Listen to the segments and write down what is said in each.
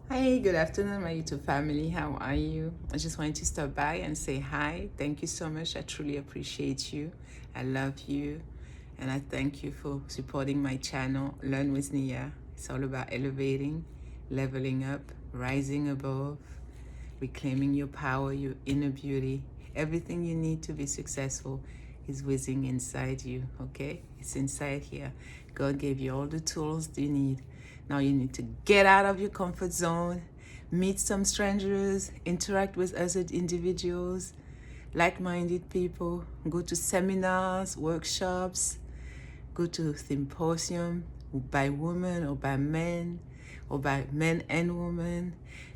Hi, good afternoon, my YouTube family. How are you? I just wanted to stop by and say hi. Thank you so much. I truly appreciate you. I love you. And I thank you for supporting my channel, Learn with Nia. It's all about elevating, leveling up, rising above, reclaiming your power, your inner beauty. Everything you need to be successful is within inside you, okay? It's inside here. God gave you all the tools you need. Now you need to get out of your comfort zone, meet some strangers, interact with other individuals, like-minded people, go to seminars, workshops, go to symposium by women or by men or by men and women.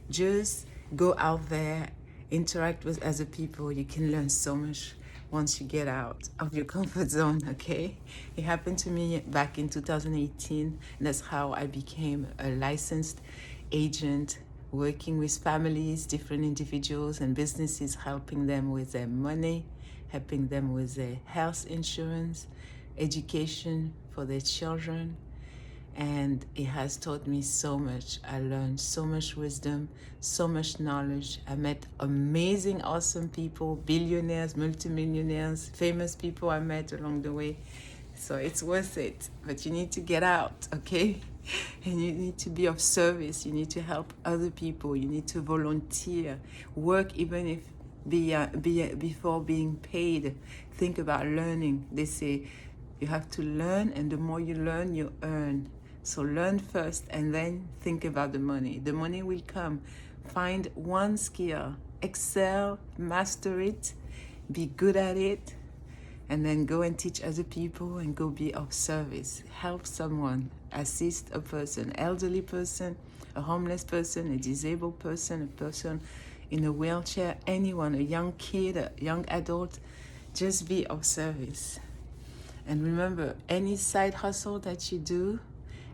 Just go out there, interact with other people. You can learn so much once you get out of your comfort zone, okay? It happened to me back in 2018, and that's how I became a licensed agent working with families, different individuals and businesses, helping them with their money, helping them with their health insurance, education for their children. And it has taught me so much. I learned so much wisdom, so much knowledge. I met amazing, awesome people, billionaires, multimillionaires, famous people I met along the way. So it's worth it. But you need to get out, okay? And you need to be of service. You need to help other people. You need to volunteer, work even if before being paid. Think about learning. They say you have to learn, and the more you learn, you earn. So learn first and then think about the money. The money will come. Find one skill, excel, master it, be good at it, and then go and teach other people and go be of service. Help someone, assist a person, elderly person, a homeless person, a disabled person, a person in a wheelchair, anyone, a young kid, a young adult. Just be of service. And remember, any side hustle that you do,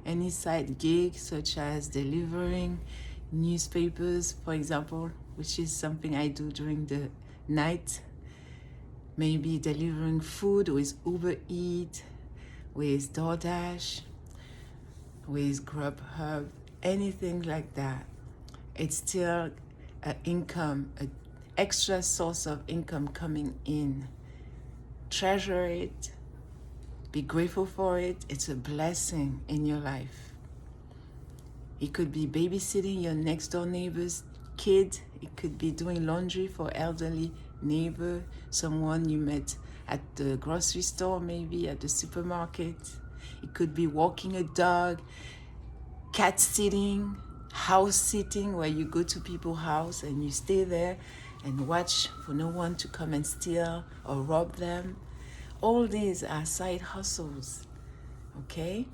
any side gig such as delivering newspapers, for example, which is something I do during the night, maybe delivering food with Uber Eat, with DoorDash, with Grubhub, anything like that. It's still an income, an extra source of income coming in. Treasure it, be grateful for it. It's a blessing in your life. It could be babysitting your next door neighbor's kid. It could be doing laundry for elderly neighbor, someone you met at the grocery store, maybe at the supermarket. It could be walking a dog, cat sitting, house sitting, where you go to people's house and you stay there and watch for no one to come and steal or rob them. All these are side hustles, okay?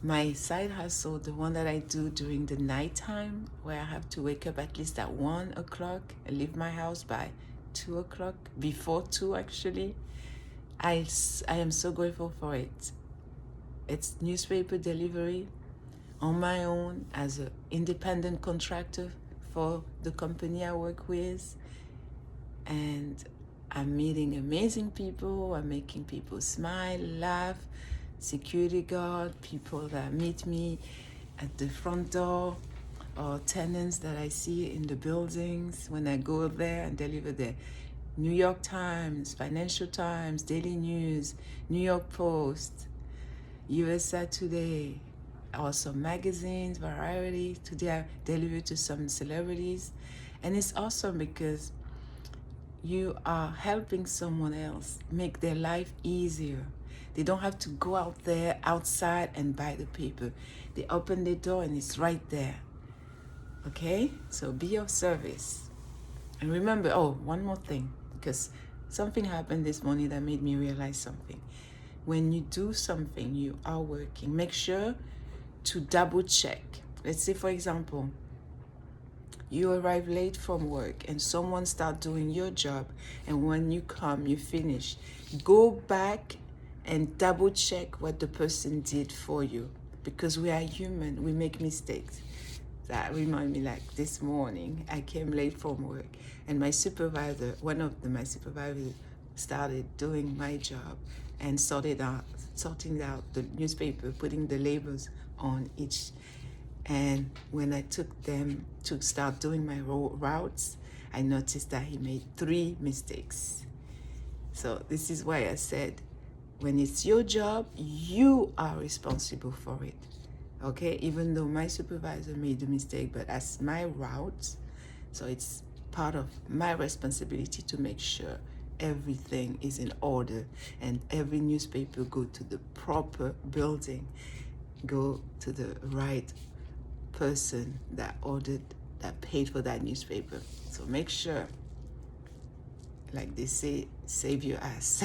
My side hustle, the one that I do during the nighttime, where I have to wake up at least at 1 o'clock and leave my house by 2 o'clock, before 2 actually, I am so grateful for it. It's newspaper delivery on my own as an independent contractor for the company I work with. And I'm meeting amazing people. I'm making people smile, laugh, security guard, people that meet me at the front door, or tenants that I see in the buildings when I go there and deliver the New York Times, Financial Times, Daily News, New York Post, USA Today, also magazines, Variety. Today I delivered to some celebrities. And it's awesome because you are helping someone else make their life easier. They don't have to go out there outside and buy the paper. They open the door and it's right there. Okay? So be of service. And remember, oh, one more thing, because something happened this morning that made me realize something. When you do something, you are working, make sure to double check. Let's say, for example, you arrive late from work and someone start doing your job, and when you come, you finish. Go back and double check what the person did for you, because we are human, we make mistakes. That remind me, like this morning, I came late from work and my supervisor, my supervisors started doing my job and sorting out the newspaper, putting the labels on each And when I took them to start doing my routes, I noticed that he made 3 mistakes. So this is why I said, when it's your job, you are responsible for it. Okay, even though my supervisor made a mistake, but as my route, so it's part of my responsibility to make sure everything is in order and every newspaper go to the proper building, go to the right person that ordered, that paid for that newspaper. So make sure, like they say, save your ass.